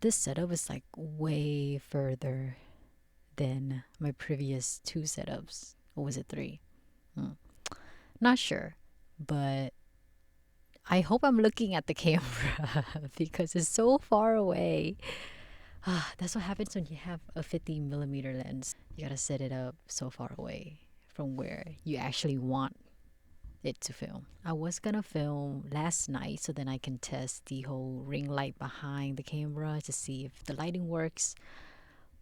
This setup is like way further than my previous two setups. Or was it three? Hmm. Not sure. But I hope I'm looking at the camera because it's so far away. That's what happens when you have a 50 millimeter lens. You gotta set it up so far away from where you actually want it to film. I was gonna film last night so then I can test the whole ring light behind the camera to see if the lighting works.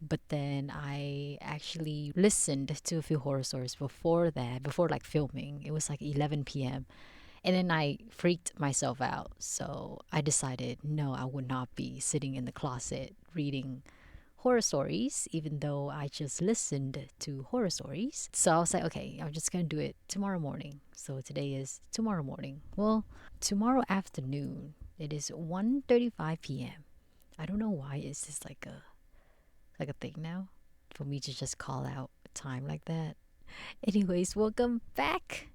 But then I actually listened to a few horror stories before that, before like filming. It was like 11 p.m. And then I freaked myself out. So I decided no, I would not be sitting in the closet reading horror stories, even though I just listened to horror stories. So I was like, okay, I'm just gonna do it tomorrow morning. So today is tomorrow morning. Well, tomorrow afternoon, it is 1:35 p.m. I don't know why it's just like a thing now for me to just call out time like that. Anyways, welcome back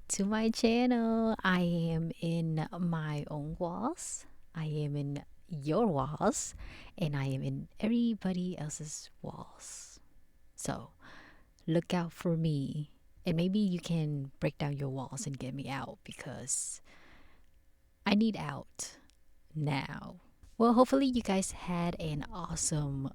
to my channel. I am in my own walls. I am in your walls, and I am in everybody else's walls. So look out for me, and maybe you can break down your walls and get me out because I need out now. Well, hopefully, you guys had an awesome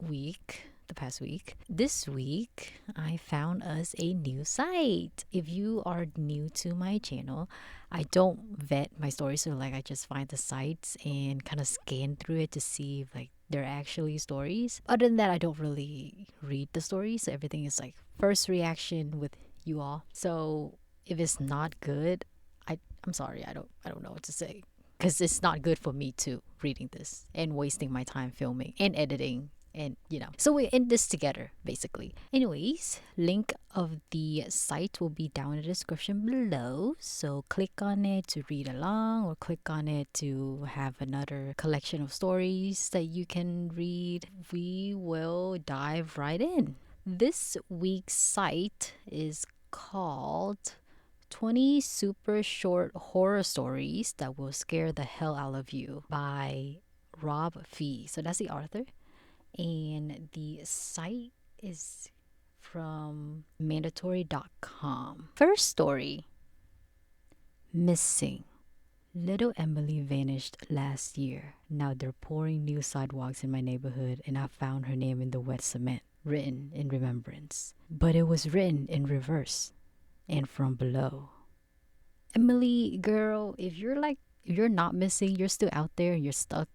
week. The past week. This week, I found us a new site. If you are new to my channel, I don't vet my stories, so like I just find the sites and kind of scan through it to see if like they're actually stories. Other than that, I don't really read the stories, so everything is like first reaction with you all. So if it's not good, I'm sorry, I don't know what to say because it's not good for me too reading this and wasting my time filming and editing and so we're in this together basically. Anyways, link of the site will be down in the description below, so click on it to read along or click on it to have another collection of stories that you can read. We will dive right in. This week's site is called 20 super short horror stories that will scare the hell out of you by Rob Fee. So that's the author, and the site is from mandatory.com. First story: Missing. Little Emily vanished last year. Now they're pouring new sidewalks in my neighborhood, and I found her name in the wet cement, written in remembrance. But it was written in reverse and from below. Emily, girl, if you're not missing, you're still out there and you're stuck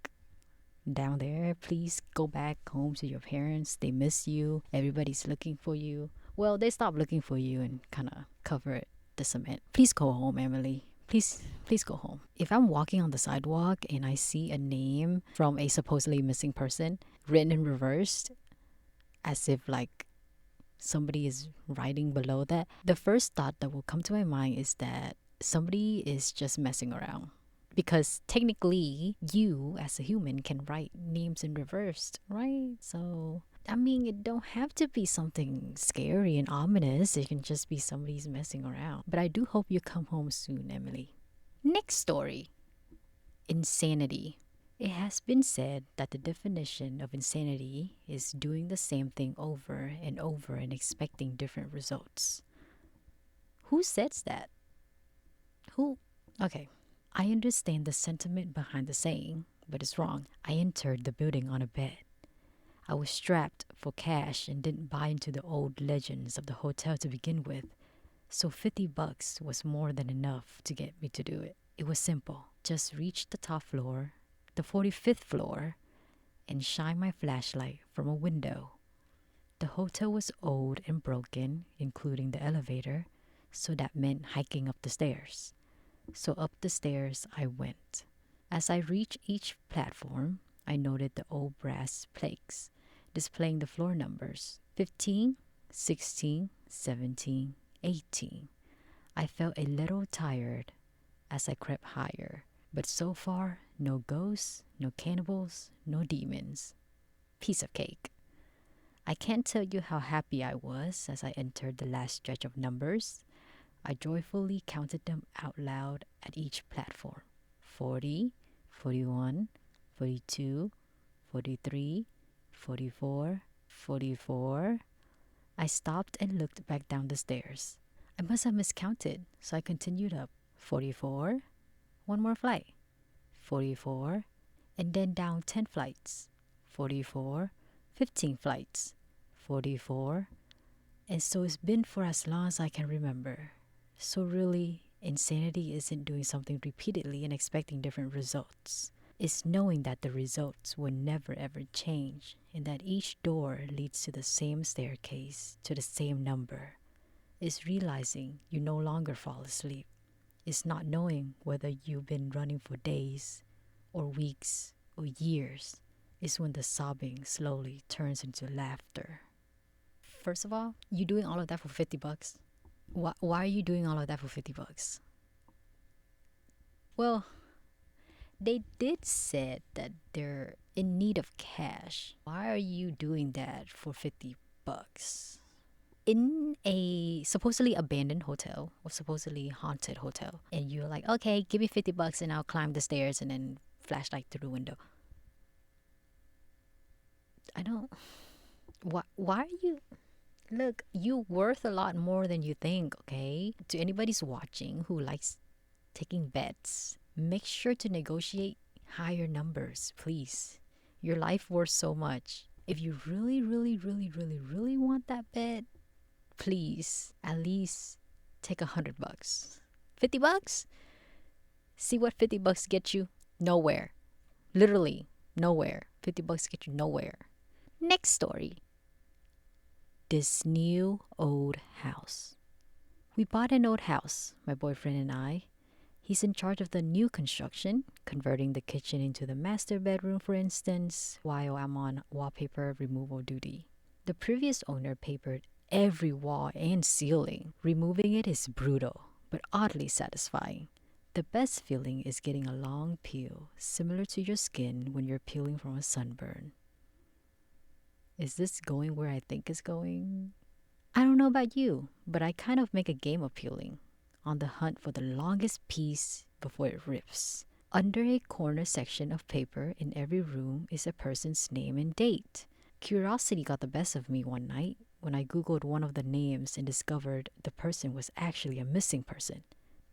down there, please go back home to your parents. They miss you. Everybody's looking for you. Well, they stopped looking for you and kind of covered the cement. Please go home, Emily. Please go home. If I'm walking on the sidewalk and I see a name from a supposedly missing person written in reverse, as if like somebody is writing below that, the first thought that will come to my mind is that somebody is just messing around, because technically you as a human can write names in reverse, right? So I mean, it don't have to be something scary and ominous. It can just be somebody's messing around. But I do hope you come home soon, Emily. Next story: insanity. It has been said that the definition of insanity is doing the same thing over and over and expecting different results. Who says that? Who? Okay, I understand the sentiment behind the saying, but it's wrong. I entered the building on a bed. I was strapped for cash and didn't buy into the old legends of the hotel to begin with, so $50 was more than enough to get me to do it. It was simple. Just reach the top floor, the 45th floor, and shine my flashlight from a window. The hotel was old and broken, including the elevator, so that meant hiking up the stairs. So up the stairs I went. As I reached each platform, I noted the old brass plaques displaying the floor numbers: 15, 16, 17, 18. I felt a little tired as I crept higher, but so far, no ghosts, no cannibals, no demons. Piece of cake. I can't tell you how happy I was as I entered the last stretch of numbers. I joyfully counted them out loud at each platform: 40, 41, 42, 43, 44, 44. I stopped and looked back down the stairs. I must have miscounted, so I continued up. 44, one more flight. 44, and then down 10 flights. 44, 15 flights. 44, and so it's been for as long as I can remember. So really, insanity isn't doing something repeatedly and expecting different results. It's knowing that the results will never ever change and that each door leads to the same staircase, to the same number. It's realizing you no longer fall asleep. It's not knowing whether you've been running for days or weeks or years. It's when the sobbing slowly turns into laughter. First of all, you doing all of that for $50? Why are you doing all of that for $50? Well, they did said that they're in need of cash. Why are you doing that for $50? In a supposedly abandoned hotel or supposedly haunted hotel, and you're like, okay, give me $50 and I'll climb the stairs and then flashlight through the window. I don't. Why are you? Look, you worth a lot more than you think. Okay, to anybody's watching who likes taking bets, make sure to negotiate higher numbers, please. Your life worth so much. If you really, really, really, really, really want that bet, please at least take $100. $50? See what $50 get you? Nowhere. Literally nowhere. $50 get you nowhere. Next story. This new old house. We bought an old house, my boyfriend and I. He's in charge of the new construction, converting the kitchen into the master bedroom, for instance, while I'm on wallpaper removal duty. The previous owner papered every wall and ceiling. Removing it is brutal, but oddly satisfying. The best feeling is getting a long peel, similar to your skin when you're peeling from a sunburn. Is this going where I think it's going? I don't know about you, but I kind of make a game of peeling, on the hunt for the longest piece before it rips. Under a corner section of paper in every room is a person's name and date. Curiosity got the best of me one night when I googled one of the names and discovered the person was actually a missing person.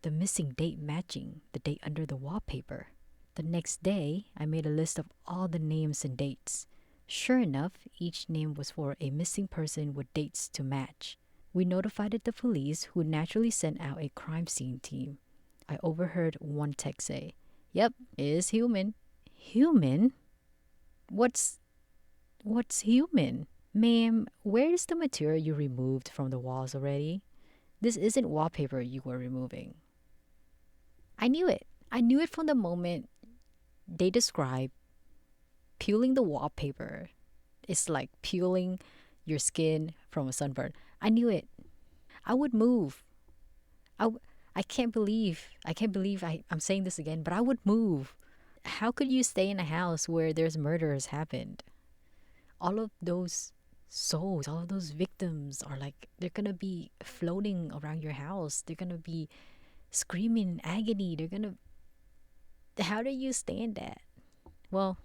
The missing date matching the date under the wallpaper. The next day, I made a list of all the names and dates. Sure enough, each name was for a missing person with dates to match. We notified the police, who naturally sent out a crime scene team. I overheard one text say, "Yep, it is human." Human? What's human? Ma'am, where is the material you removed from the walls already? This isn't wallpaper you were removing. I knew it. I knew it from the moment they described peeling the wallpaper. It's like peeling your skin from a sunburn. I knew it. I would move. I can't believe I'm saying this again, but I would move. How could you stay in a house where there's murders happened? All of those souls, all of those victims are like, they're gonna be floating around your house. They're gonna be screaming in agony. How do you stand that? Well,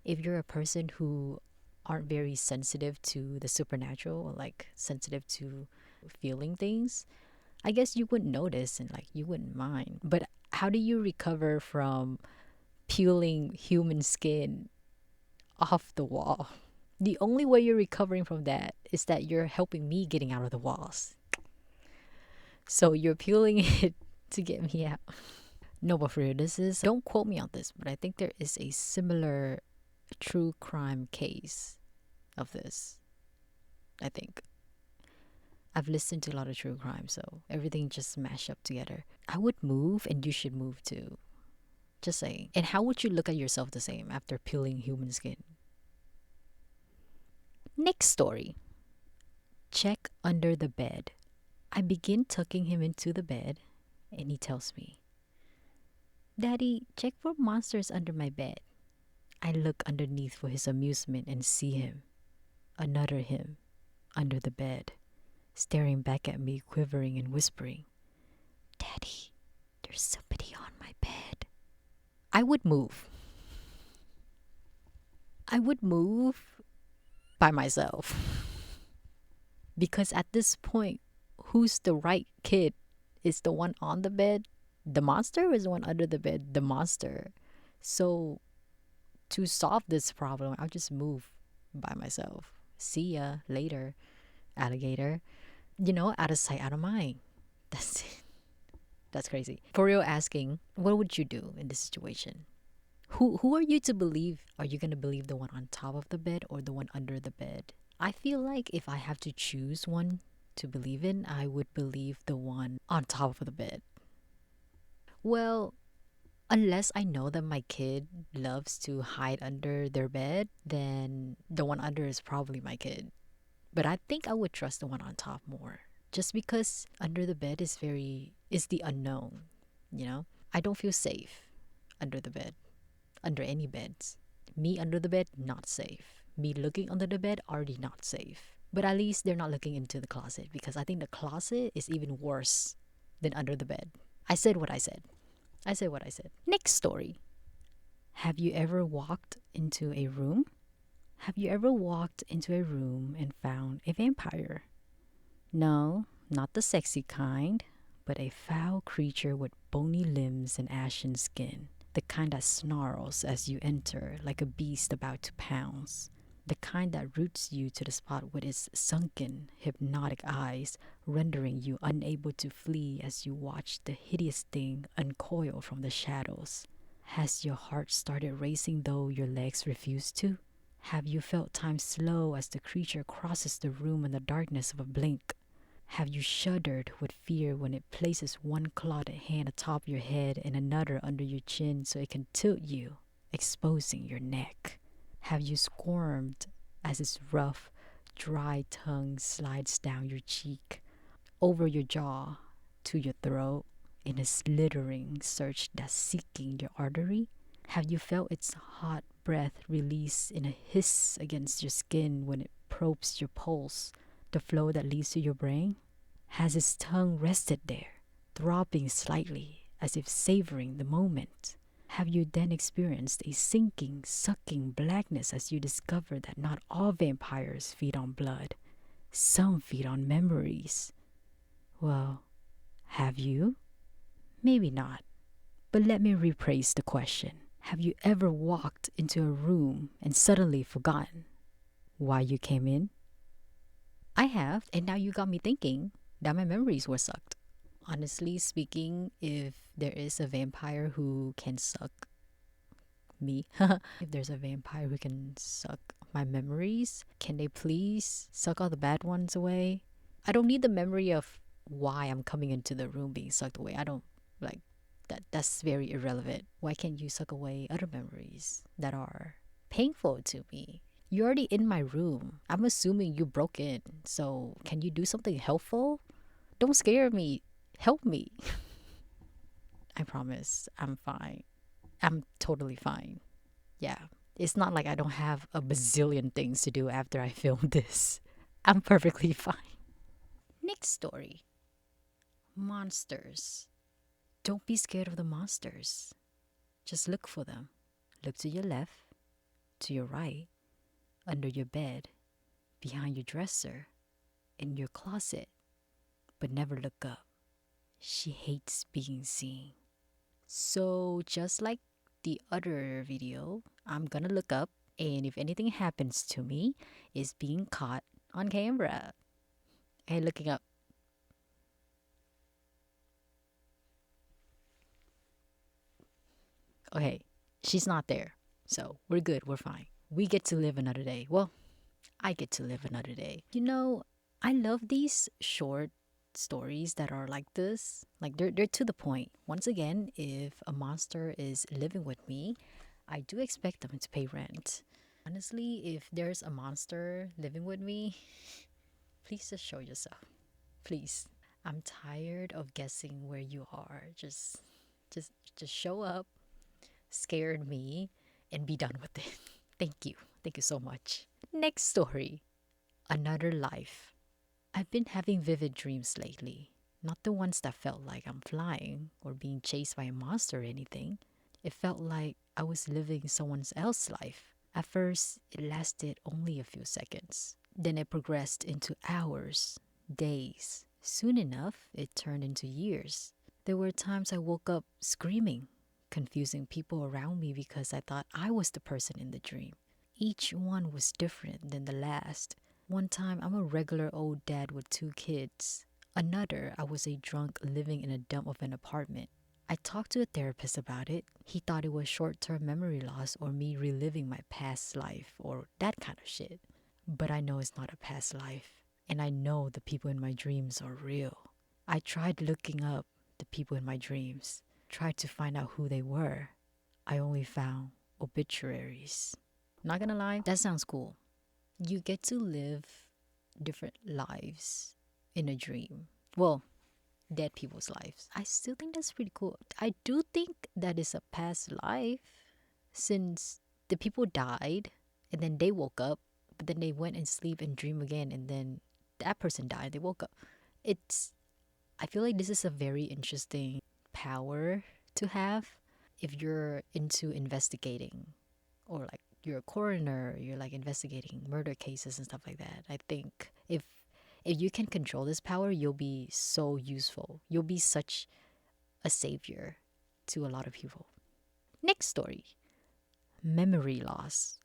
if you're a person who aren't very sensitive to the supernatural, or like sensitive to feeling things, I guess you wouldn't notice and like you wouldn't mind. But how do you recover from peeling human skin off the wall? The only way you're recovering from that is that you're helping me getting out of the walls. So you're peeling it to get me out. No, but for real, don't quote me on this, but I think there is a similar true crime case of this. I think. I've listened to a lot of true crime, so everything just mashed up together. I would move and you should move too. Just saying. And how would you look at yourself the same after peeling human skin? Next story. Check under the bed. I begin tucking him into the bed and he tells me, "Daddy, check for monsters under my bed." I look underneath for his amusement and see him, another him, under the bed, staring back at me, quivering and whispering, "Daddy, there's somebody on my bed." I would move. I would move by myself. Because at this point, who's the right kid? Is the one on the bed the monster, or is the one under the bed the monster? So to solve this problem, I'll just move by myself. See ya later, alligator. You know, out of sight, out of mind. That's it. That's crazy. For real asking, what would you do in this situation? Who are you to believe? Are you gonna believe the one on top of the bed or the one under the bed? I feel like if I have to choose one to believe in, I would believe the one on top of the bed. Well, unless I know that my kid loves to hide under their bed, then the one under is probably my kid. But I think I would trust the one on top more. Just because under the bed is the unknown, you know? I don't feel safe under the bed, under any beds. Me under the bed, not safe. Me looking under the bed, already not safe. But at least they're not looking into the closet, because I think the closet is even worse than under the bed. I said what I said. I said what I said. Next story. Have you ever walked into a room? Have you ever walked into a room and found a vampire? No, not the sexy kind, but a foul creature with bony limbs and ashen skin. The kind that snarls as you enter like a beast about to pounce. The kind that roots you to the spot with its sunken, hypnotic eyes, rendering you unable to flee as you watch the hideous thing uncoil from the shadows. Has your heart started racing though your legs refuse to? Have you felt time slow as the creature crosses the room in the darkness of a blink? Have you shuddered with fear when it places one clawed hand atop your head and another under your chin so it can tilt you, exposing your neck? Have you squirmed as its rough, dry tongue slides down your cheek, over your jaw, to your throat, in a slithering search that's seeking your artery? Have you felt its hot breath release in a hiss against your skin when it probes your pulse, the flow that leads to your brain? Has its tongue rested there, throbbing slightly as if savoring the moment? Have you then experienced a sinking, sucking blackness as you discover that not all vampires feed on blood? Some feed on memories. Well, have you? Maybe not. But let me rephrase the question. Have you ever walked into a room and suddenly forgotten why you came in? I have, and now you got me thinking that my memories were sucked. Honestly speaking, if there is a vampire who can suck me, if there's a vampire who can suck my memories, can they please suck all the bad ones away? I don't need the memory of why I'm coming into the room being sucked away. I don't like that. That's very irrelevant. Why can't you suck away other memories that are painful to me? You're already in my room. I'm assuming you broke in. So can you do something helpful? Don't scare me. Help me. I promise. I'm fine. I'm totally fine. Yeah. It's not like I don't have a bazillion things to do after I film this. I'm perfectly fine. Next story. Monsters. Don't be scared of the monsters. Just look for them. Look to your left, to your right, under your bed, behind your dresser, in your closet. But never look up. She hates being seen. So just like the other video, I'm gonna look up, and if anything happens to me, it's being caught on camera. Hey, looking up. Okay, she's not there. So we're good, we're fine. We get to live another day. Well, I get to live another day. You know, I love these short stories that are like this. Like they're to the point. Once again, if a monster is living with me, I do expect them to pay rent. Honestly, if there's a monster living with me, please just show yourself. Please. I'm tired of guessing where you are. Just show up, scared me, and be done with it. Thank you. Thank you so much. Next story. Another life. I've been having vivid dreams lately. Not the ones that felt like I'm flying or being chased by a monster or anything. It felt like I was living someone else's life. At first, it lasted only a few seconds. Then it progressed into hours, days. Soon enough, it turned into years. There were times I woke up screaming, confusing people around me because I thought I was the person in the dream. Each one was different than the last. One time, I'm a regular old dad with 2 kids. Another, I was a drunk living in a dump of an apartment. I talked to a therapist about it. He thought it was short term memory loss or me reliving my past life or that kind of shit. But I know it's not a past life. And I know the people in my dreams are real. I tried looking up the people in my dreams, tried to find out who they were. I only found obituaries. Not gonna lie, that sounds cool. You get to live different lives in a dream. Well, dead people's lives. I still think that's pretty cool. I do think that is a past life since the people died and then they woke up, but then they went and sleep and dream again and then that person died, they woke up. It's I feel like this is a very interesting power to have if you're into investigating or like you're a coroner, you're like investigating murder cases and stuff like that. I think if you can control this power, you'll be so useful. You'll be such a savior to a lot of people. Next story, memory loss.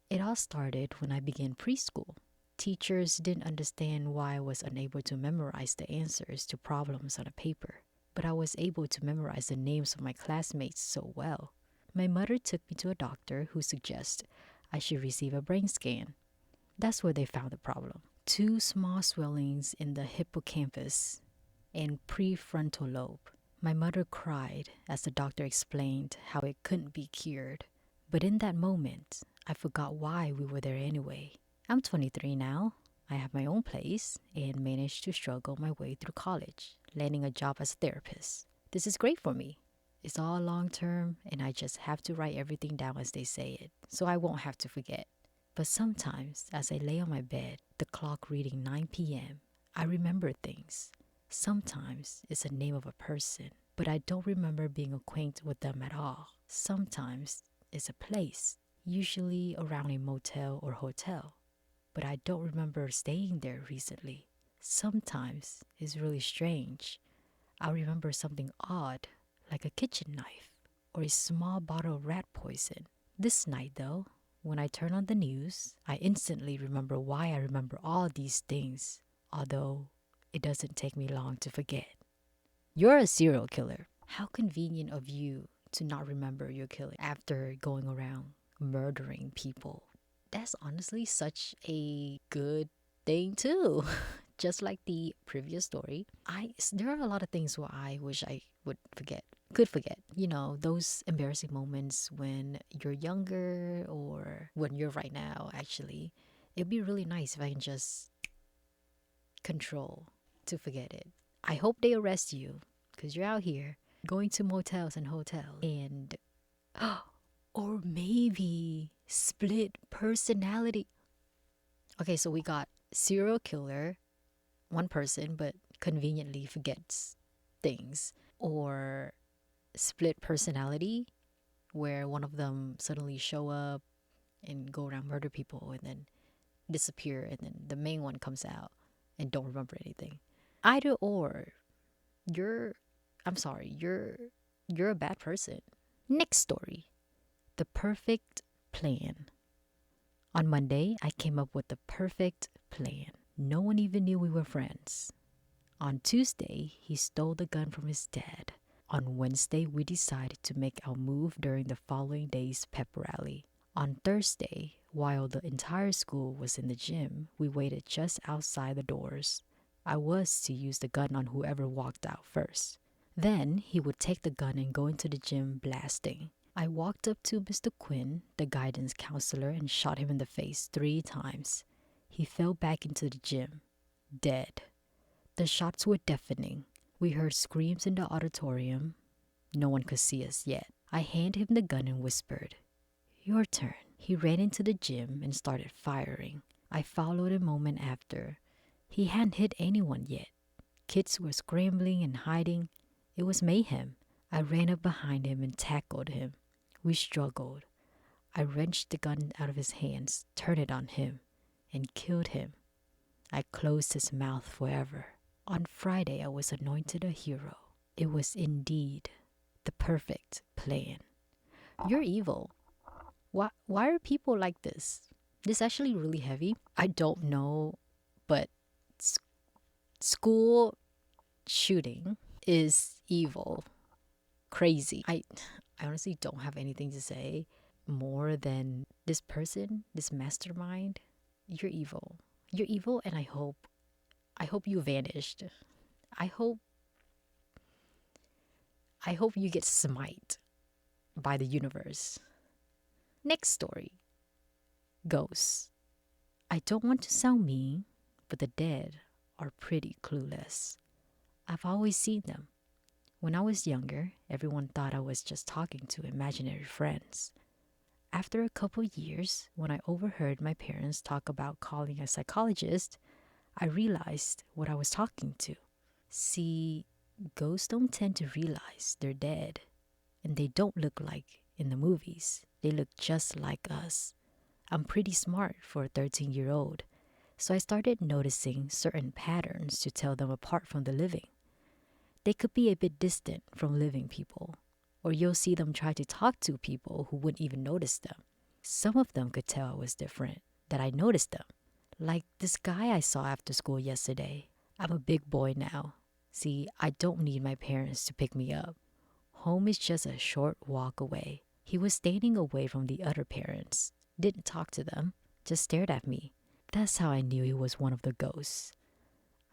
It all started when I began preschool. Teachers didn't understand why I was unable to memorize the answers to problems on a paper, but I was able to memorize the names of my classmates so well. My mother took me to a doctor who suggested I should receive a brain scan. That's where they found the problem. 2 small swellings in the hippocampus and prefrontal lobe. My mother cried as the doctor explained how it couldn't be cured. But in that moment, I forgot why we were there anyway. I'm 23 now. I have my own place and managed to struggle my way through college, landing a job as a therapist. This is great for me. It's all long term, and I just have to write everything down as they say it, so I won't have to forget. But sometimes, as I lay on my bed, the clock reading 9 p.m., I remember things. Sometimes it's the name of a person, but I don't remember being acquainted with them at all. Sometimes it's a place, usually around a motel or hotel, but I don't remember staying there recently. Sometimes it's really strange. I remember something odd, like a kitchen knife or a small bottle of rat poison. This night, though, when I turn on the news, I instantly remember why I remember all these things, although it doesn't take me long to forget. You're a serial killer. How convenient of you to not remember your killing after going around murdering people. That's honestly such a good thing too. Just like the previous story, there are a lot of things where I wish I could forget. You know, those embarrassing moments when you're younger or when you're right now, actually. It'd be really nice if I can just control to forget it. I hope they arrest you because you're out here going to motels and hotels and or maybe split personality. Okay, so we got serial killer, one person but conveniently forgets things, or split personality where one of them suddenly show up and go around murder people and then disappear and then the main one comes out and don't remember anything. Either or, you're I'm sorry, you're a bad person. Next story. The perfect plan. On Monday, I came up with the perfect plan. No one even knew we were friends. On Tuesday, he stole the gun from his dad. On Wednesday, we decided to make our move during the following day's pep rally. On Thursday, while the entire school was in the gym, we waited just outside the doors. I was to use the gun on whoever walked out first. Then he would take the gun and go into the gym blasting. I walked up to Mr. Quinn, the guidance counselor, and shot him in the face 3 times. He fell back into the gym, dead. The shots were deafening. We heard screams in the auditorium. No one could see us yet. I handed him the gun and whispered, "Your turn." He ran into the gym and started firing. I followed a moment after. He hadn't hit anyone yet. Kids were scrambling and hiding. It was mayhem. I ran up behind him and tackled him. We struggled. I wrenched the gun out of his hands, turned it on him, and killed him. I closed his mouth forever. On Friday, I was anointed a hero. It was indeed the perfect plan. You're evil. Why are people like this? This is actually really heavy. I don't know, but school shooting is evil, crazy. I honestly don't have anything to say more than this person, this mastermind. You're evil. You're evil, and I hope you vanished. I hope I hope you get smite by the universe. Next story. Ghosts. I don't want to sound mean, but the dead are pretty clueless. I've always seen them. When I was younger, everyone thought I was just talking to imaginary friends. After a couple years, when I overheard my parents talk about calling a psychologist, I realized what I was talking to. See, ghosts don't tend to realize they're dead, and they don't look like in the movies. They look just like us. I'm pretty smart for a 13-year-old, so I started noticing certain patterns to tell them apart from the living. They could be a bit distant from living people, or you'll see them try to talk to people who wouldn't even notice them. Some of them could tell I was different, that I noticed them. Like this guy I saw after school yesterday. I'm a big boy now. See, I don't need my parents to pick me up. Home is just a short walk away. He was standing away from the other parents, didn't talk to them, just stared at me. That's how I knew he was one of the ghosts.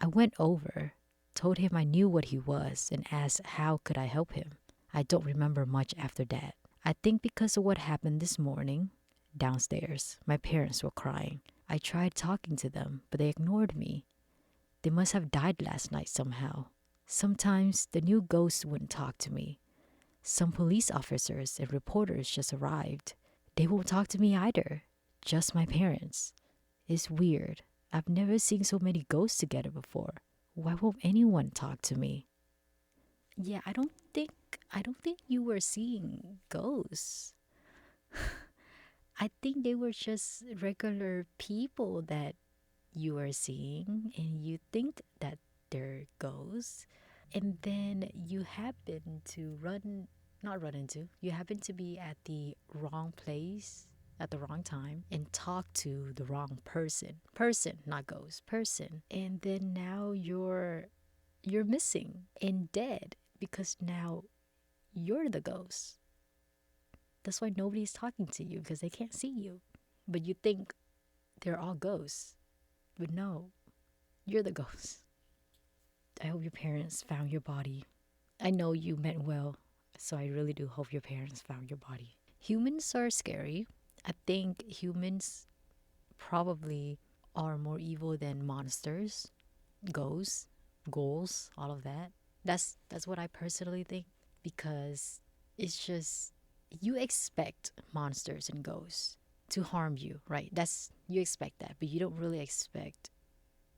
I went over, told him I knew what he was, and asked how could I help him. I don't remember much after that. I think because of what happened this morning, downstairs, my parents were crying. I tried talking to them, but they ignored me. They must have died last night somehow. Sometimes the new ghosts wouldn't talk to me. Some police officers and reporters just arrived. They won't talk to me either, just my parents. It's weird. I've never seen so many ghosts together before. Why won't anyone talk to me? Yeah, I don't think you were seeing ghosts. I think they were just regular people that you are seeing and you think that they're ghosts, and then you happen to not run into, you happen to be at the wrong place at the wrong time and talk to the wrong person, not ghost, person, and then now you're missing and dead because now you're the ghost. That's why nobody's talking to you, because they can't see you, but you think they're all ghosts. But no, you're the ghost. I hope your parents found your body. I know you meant well, so I really do hope your parents found your body. Humans are scary. I think humans probably are more evil than monsters, ghosts, ghouls, all of that. That's what I personally think, because it's just you expect monsters and ghosts to harm you, right? That's you expect that, but you don't really expect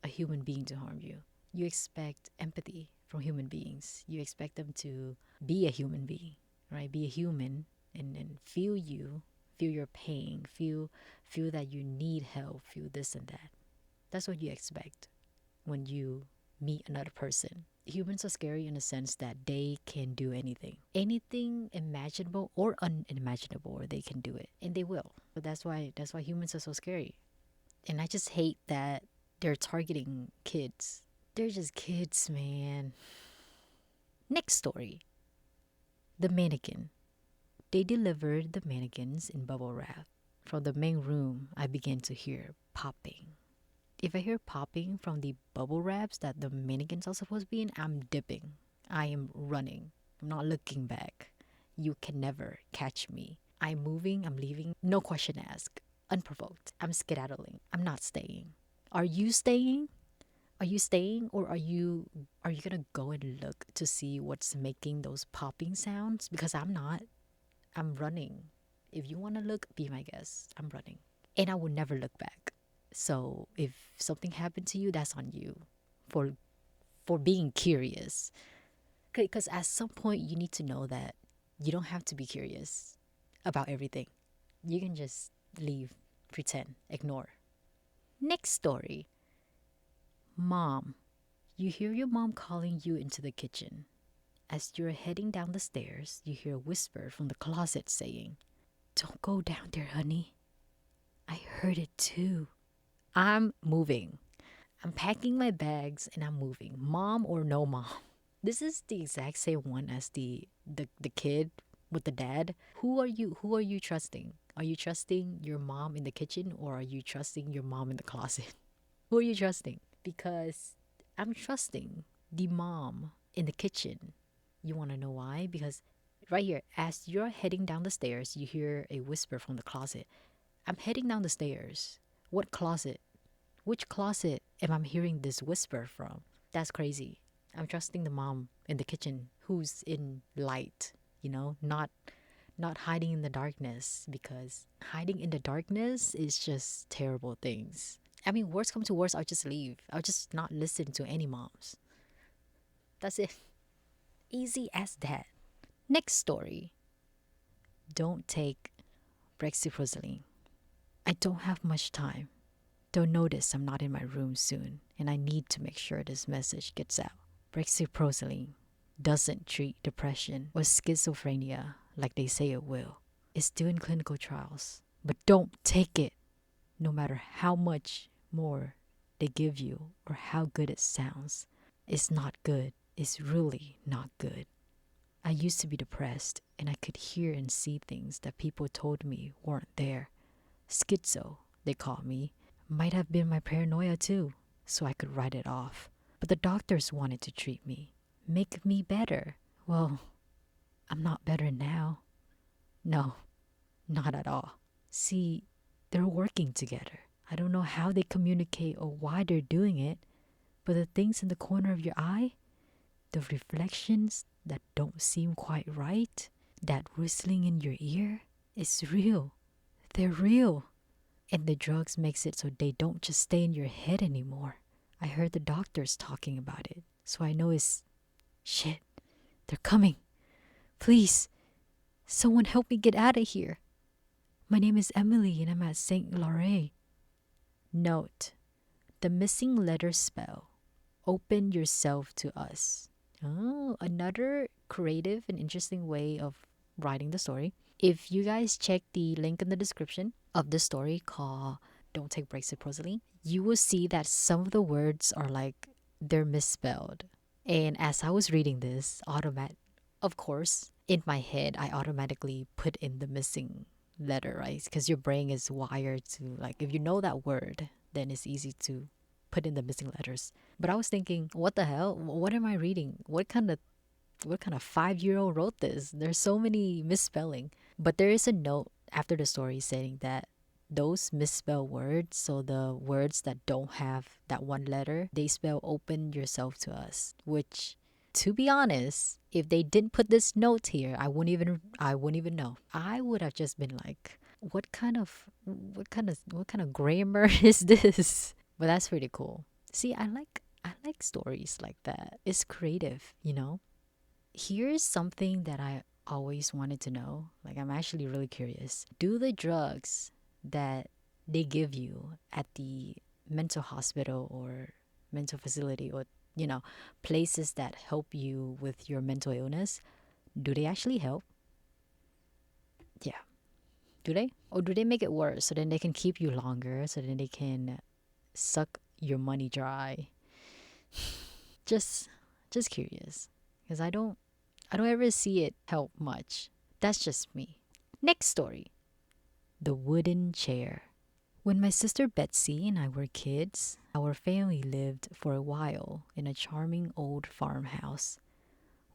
a human being to harm you. You expect empathy from human beings. You expect them to be a human being, right? Be a human and feel you, feel your pain, feel that you need help, feel this and that. That's what you expect when you meet another person. Humans are scary in the sense that they can do anything. Anything imaginable or unimaginable, they can do it. And they will. But that's why humans are so scary. And I just hate that they're targeting kids. They're just kids, man. Next story. The mannequin. They delivered the mannequins in bubble wrap. From the main room, I began to hear popping. If I hear popping from the bubble wraps that the mannequins are supposed to be in, I'm dipping. I am running. I'm not looking back. You can never catch me. I'm moving, I'm leaving, no question asked. Unprovoked. I'm skedaddling. I'm not staying. Are you staying? Are you staying, or are you gonna go and look to see what's making those popping sounds? Because I'm not. I'm running. If you wanna look, be my guest. I'm running. And I will never look back. So if something happened to you, that's on you for being curious. Because at some point you need to know that you don't have to be curious about everything. You can just leave, pretend, ignore. Next story. Mom. You hear your mom calling you into the kitchen. As you're heading down the stairs, you hear a whisper from the closet saying, "Don't go down there, honey. I heard it too." I'm moving. I'm packing my bags and I'm moving. Mom or no mom. This is the exact same one as the kid with the dad. Who are you trusting? Are you trusting your mom in the kitchen or are you trusting your mom in the closet? Who are you trusting? Because I'm trusting the mom in the kitchen. You want to know why? Because right here, as you're heading down the stairs, you hear a whisper from the closet. I'm heading down the stairs. What closet? Which closet am I hearing this whisper from? That's crazy. I'm trusting the mom in the kitchen who's in light, not hiding in the darkness, because hiding in the darkness is just terrible things. I mean, worst come to worst, I'll just leave. I'll just not listen to any moms. That's it. Easy as that. Next story. Don't take Brexiprozalene. I don't have much time. Don't notice I'm not in my room soon, and I need to make sure this message gets out. Brexiprozalene doesn't treat depression or schizophrenia like they say it will. It's still in clinical trials, but don't take it, no matter how much more they give you or how good it sounds. It's not good. It's really not good. I used to be depressed, and I could hear and see things that people told me weren't there. Schizo, they call me. Might have been my paranoia too, so I could write it off. But the doctors wanted to treat me, make me better. Well, I'm not better now. No, not at all. See, they're working together. I don't know how they communicate or why they're doing it, but the things in the corner of your eye, the reflections that don't seem quite right, that whistling in your ear, is real. They're real. And the drugs makes it so they don't just stay in your head anymore. I heard the doctors talking about it, so I know it's shit. They're coming. Please, someone help me get out of here. My name is Emily and I'm at St. Laurent. Note, the missing letter spell. Open yourself to us. Oh, another creative and interesting way of writing the story. If you guys check the link in the description of the story called Don't Take Brexiprozalene, you will see that some of the words are like they're misspelled. And as I was reading this, of course, in my head, I automatically put in the missing letter, right? Because your brain is wired to, like, if you know that word, then it's easy to put in the missing letters. But I was thinking, what the hell? What am I reading? What kind of 5-year-old wrote this? There's so many misspelling. But there is a note after the story saying that those misspelled words, so the words that don't have that one letter, they spell open yourself to us, which, to be honest, if they didn't put this note here, I wouldn't even know. I would have just been like, what kind of grammar is this? But that's pretty cool. See, I like stories like that. It's creative. Here's something that I always wanted to know. Like, I'm actually really curious. Do the drugs that they give you at the mental hospital or mental facility, or, places that help you with your mental illness, do they actually help? Yeah. Do they? Or do they make it worse so then they can keep you longer, so then they can suck your money dry? Just curious. Because I don't ever see it help much. That's just me. Next story. The wooden chair. When my sister Betsy and I were kids, our family lived for a while in a charming old farmhouse.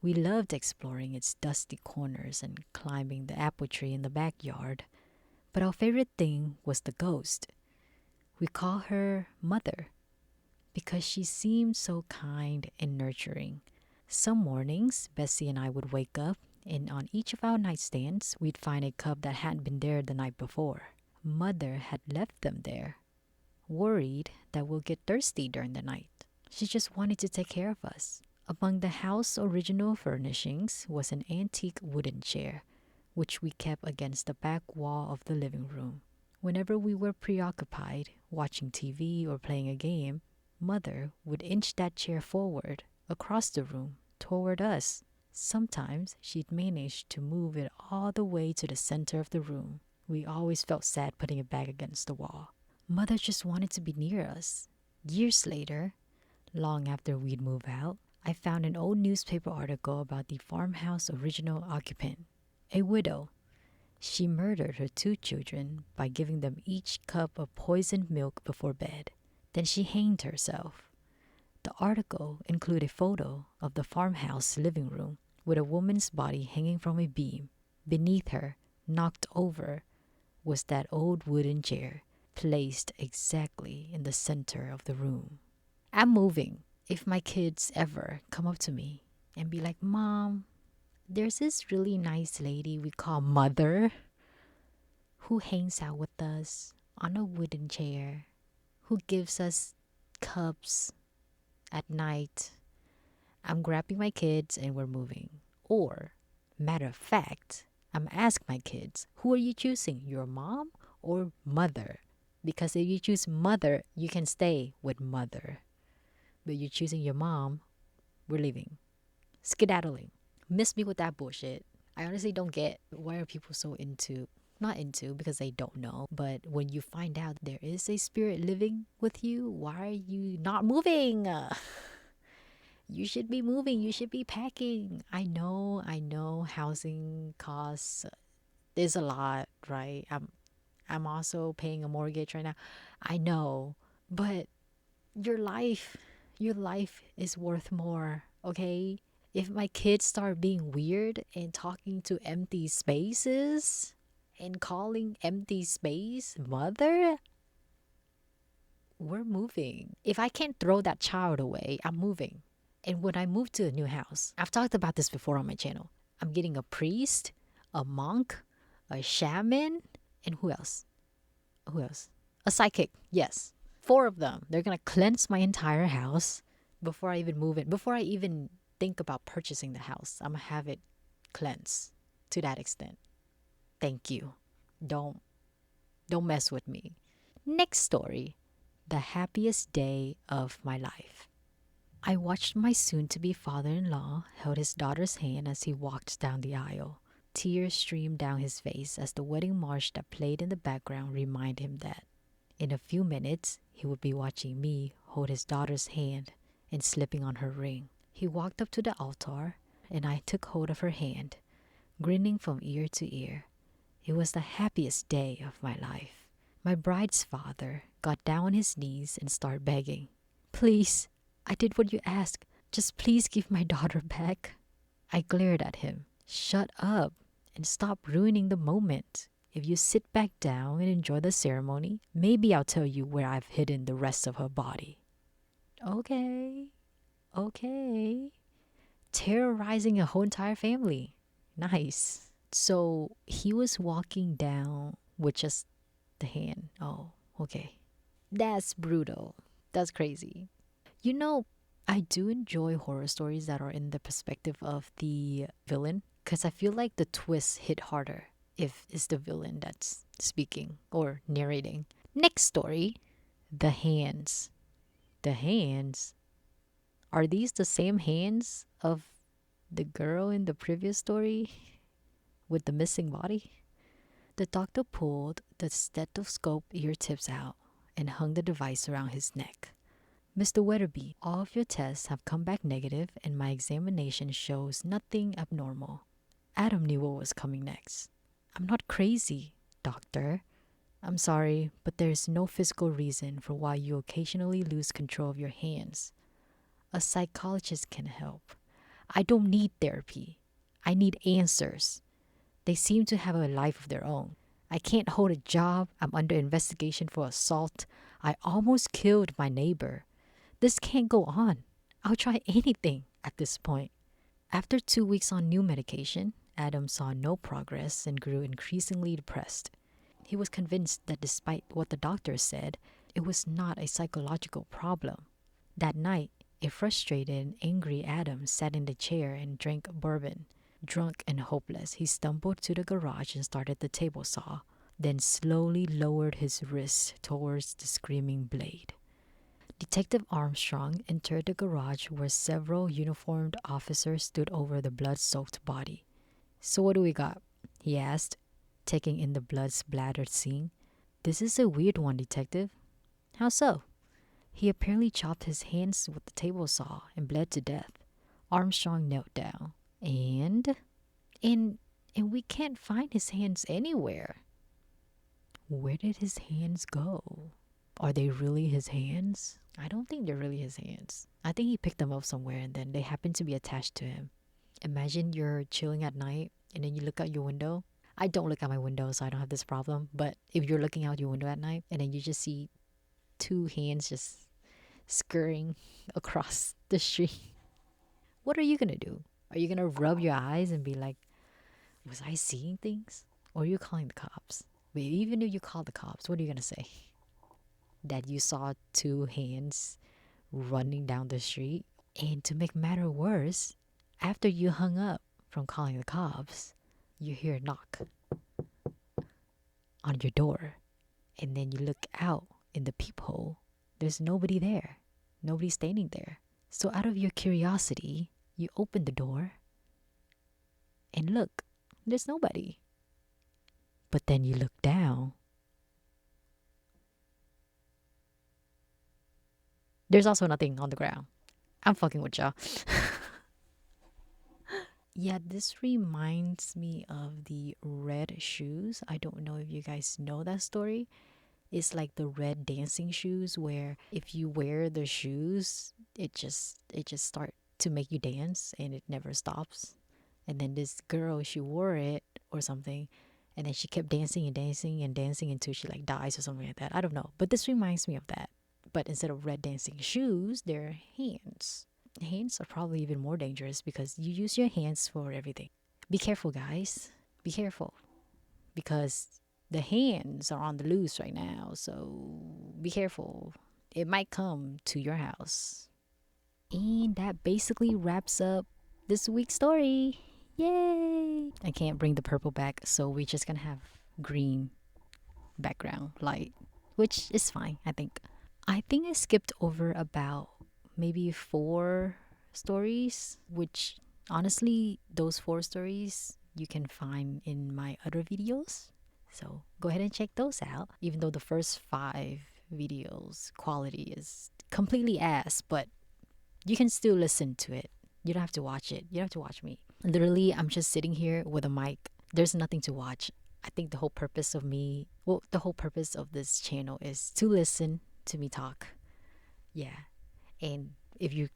We loved exploring its dusty corners and climbing the apple tree in the backyard. But our favorite thing was the ghost. We call her Mother because she seemed so kind and nurturing. Some mornings, Bessie and I would wake up, and on each of our nightstands, we'd find a cup that hadn't been there the night before. Mother had left them there, worried that we'll get thirsty during the night. She just wanted to take care of us. Among the house's original furnishings was an antique wooden chair, which we kept against the back wall of the living room. Whenever we were preoccupied, watching TV or playing a game, Mother would inch that chair forward, across the room, toward us. Sometimes she'd manage to move it all the way to the center of the room. We always felt sad putting it back against the wall. Mother just wanted to be near us. Years later, long after we'd moved out, I found an old newspaper article about the farmhouse original occupant, a widow. She murdered her two children by giving them each cup of poisoned milk before bed. Then she hanged herself. The article included a photo of the farmhouse living room with a woman's body hanging from a beam. Beneath her, knocked over, was that old wooden chair, placed exactly in the center of the room. I'm moving. If my kids ever come up to me and be like, Mom, there's this really nice lady we call Mother who hangs out with us on a wooden chair, who gives us cups at night. I'm grabbing my kids and we're moving. Or, matter of fact, I'm asking my kids, who are you choosing, your mom or Mother? Because if you choose Mother, you can stay with Mother. But you're choosing your mom, we're leaving. Skedaddling. Miss me with that bullshit. I honestly don't get why are people so into, not into because they don't know, but when you find out there is a spirit living with you, why are you not moving? You should be moving, you should be packing. I know housing costs is a lot, right? I'm also paying a mortgage right now. I know, but your life your life is worth more, okay? If my kids start being weird and talking to empty spaces and calling empty space Mother, we're moving. If I can't throw that child away, I'm moving. And when I move to a new house, I've talked about this before on my channel. I'm getting a priest, a monk, a shaman, and who else? Who else? A psychic, yes. 4 of them. They're gonna cleanse my entire house before I even move in. Before I even think about purchasing the house, I'm gonna have it cleansed to that extent. Thank you. Don't mess with me. Next story. The happiest day of my life. I watched my soon-to-be father-in-law held his daughter's hand as he walked down the aisle. Tears streamed down his face as the wedding march that played in the background reminded him that in a few minutes, he would be watching me hold his daughter's hand and slipping on her ring. He walked up to the altar, and I took hold of her hand, grinning from ear to ear. It was the happiest day of my life. My bride's father got down on his knees and started begging. Please, I did what you asked. Just please give my daughter back. I glared at him. Shut up and stop ruining the moment. If you sit back down and enjoy the ceremony, maybe I'll tell you where I've hidden the rest of her body. Okay. Terrorizing a whole entire family. Nice. So he was walking down with just the hand. Oh, okay. That's brutal. That's crazy. You know, I do enjoy horror stories that are in the perspective of the villain because I feel like the twists hit harder if it's the villain that's speaking or narrating. Next story, the hands. The hands? Are these the same hands of the girl in the previous story with the missing body? The doctor pulled the stethoscope ear tips out and hung the device around his neck. Mr. Weatherby, all of your tests have come back negative and my examination shows nothing abnormal. Adam knew what was coming next. I'm not crazy, doctor. I'm sorry, but there is no physical reason for why you occasionally lose control of your hands. A psychologist can help. I don't need therapy. I need answers. They seem to have a life of their own. I can't hold a job. I'm under investigation for assault. I almost killed my neighbor. This can't go on. I'll try anything at this point. After 2 weeks on new medication, Adam saw no progress and grew increasingly depressed. He was convinced that despite what the doctor said, it was not a psychological problem. That night, a frustrated and angry Adam sat in the chair and drank bourbon. Drunk and hopeless, he stumbled to the garage and started the table saw, then slowly lowered his wrist towards the screaming blade. Detective Armstrong entered the garage where several uniformed officers stood over the blood soaked body. "So, what do we got?" he asked, taking in the blood splattered scene. "This is a weird one, Detective." "How so?" "He apparently chopped his hands with the table saw and bled to death." Armstrong knelt down. And? And, and we can't find his hands anywhere. Where did his hands go? Are they really his hands? I don't think they're really his hands. I think he picked them up somewhere and then they happen to be attached to him. Imagine you're chilling at night and then you look out your window. I don't look out my window, so I don't have this problem. But if you're looking out your window at night and then you just see two hands just scurrying across the street, what are you gonna do? Are you gonna rub your eyes and be like, was I seeing things? Or are you calling the cops? But even if you call the cops, what are you gonna say? That you saw two hands running down the street? And to make matter worse, after you hung up from calling the cops, you hear a knock on your door. And then you look out in the peephole. There's nobody there. Nobody standing there. So out of your curiosity, you open the door and look. There's nobody. But then you look down. There's also nothing on the ground. I'm fucking with y'all. Yeah, this reminds me of the red shoes. I don't know if you guys know that story. It's like the red dancing shoes where if you wear the shoes, it just start to make you dance and it never stops. And then this girl, she wore it or something, and then she kept dancing and dancing and dancing until she like dies or something like that. I don't know, but this reminds me of that. But instead of red dancing shoes, they're hands. Hands are probably even more dangerous because you use your hands for everything. Be careful, guys. Be careful because the hands are on the loose right now. So be careful. It might come to your house. And that basically wraps up this week's story. Yay! I can't bring the purple back, so we're just gonna have green background light, which is fine, I think. I think I skipped over about maybe 4 stories, which honestly, those 4 stories you can find in my other videos. So go ahead and check those out. Even though the first 5 videos quality is completely ass, but you can still listen to it. You don't have to watch it. You don't have to watch me. Literally, I'm just sitting here with a mic. There's nothing to watch. I think the whole purpose of the whole purpose of this channel is to listen to me talk. Yeah. And if you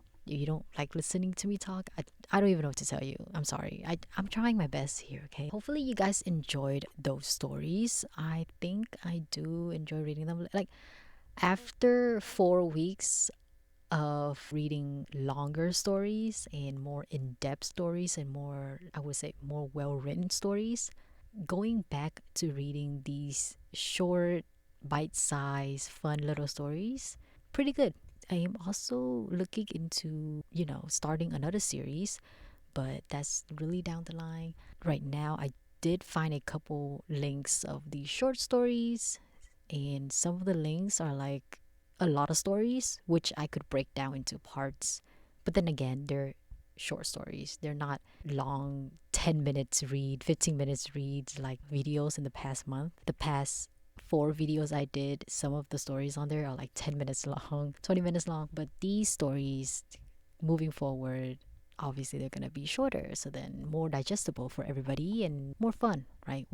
don't like listening to me talk, I don't even know what to tell you. I'm sorry. I'm trying my best here, okay? Hopefully you guys enjoyed those stories. I think I do enjoy reading them. Like after 4 weeks of reading longer stories and more in-depth stories and more, I would say, more well-written stories, going back to reading these short, bite-sized, fun little stories, pretty good. I am also looking into, starting another series, but that's really down the line. Right now, I did find a couple links of these short stories, and some of the links are like a lot of stories, which I could break down into parts. But then again, they're short stories. They're not long 10 minutes read, 15 minutes reads like videos in the past month. The past 4 videos I did, some of the stories on there are like 10 minutes long, 20 minutes long. But these stories moving forward, obviously they're gonna be shorter, so then more digestible for everybody and more fun, right?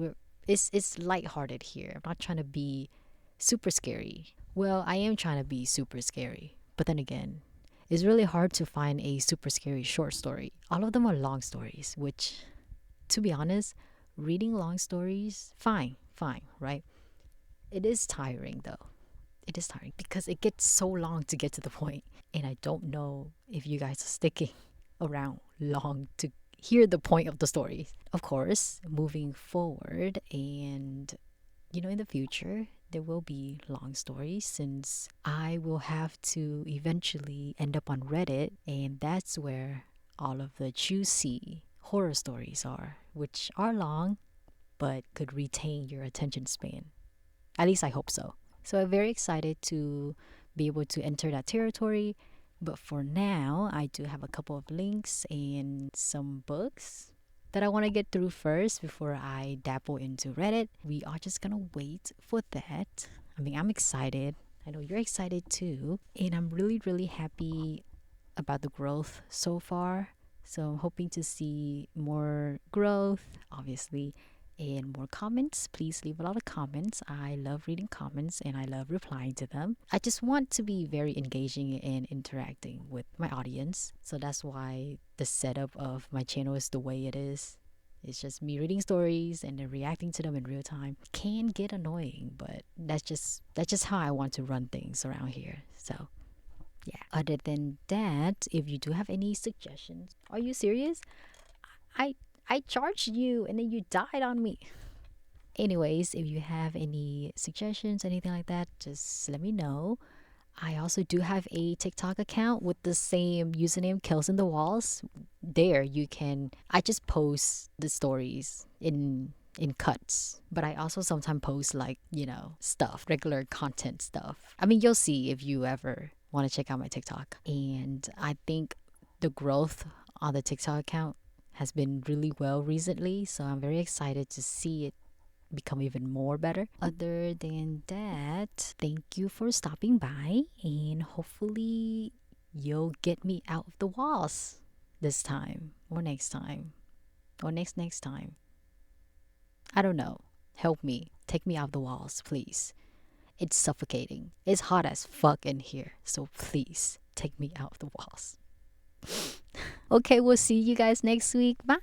It's lighthearted here. I'm not trying to be super scary. Well, I am trying to be super scary, but then again, it's really hard to find a super scary short story. All of them are long stories, which, to be honest, reading long stories, fine, right? It is tiring though. It is tiring because it gets so long to get to the point, and I don't know if you guys are sticking around long to hear the point of the story. Of course, moving forward and in the future, there will be long stories since I will have to eventually end up on Reddit, and that's where all of the juicy horror stories are, which are long but could retain your attention span. At least I hope so. So I'm very excited to be able to enter that territory. But for now, I do have a couple of links and some books that I want to get through first before I dabble into Reddit. We are just gonna wait for that. I mean, I'm excited. I know you're excited too. And I'm really, really happy about the growth so far. So I'm hoping to see more growth, obviously, and more comments. Please leave a lot of comments. I love reading comments and I love replying to them. I just want to be very engaging and interacting with my audience. So that's why the setup of my channel is the way it is. It's just me reading stories and then reacting to them in real time. Can get annoying, but that's just how I want to run things around here. So yeah. Other than that, if you do have any suggestions, are you serious? I I charged you and then you died on me. Anyways, if you have any suggestions, anything like that, just let me know. I also do have a TikTok account with the same username, Kills in the Walls. There you can I just post the stories in cuts. But I also sometimes post like, stuff, regular content stuff. I mean, you'll see if you ever want to check out my TikTok. And I think the growth on the TikTok account has been really well recently, so I'm very excited to see it become even more better. Other than that, thank you for stopping by, and hopefully you'll get me out of the walls this time or next time or next time. I don't know. Help me. Take me out of the walls, please. It's suffocating. It's hot as fuck in here, so please take me out of the walls. Okay, we'll see you guys next week. Bye.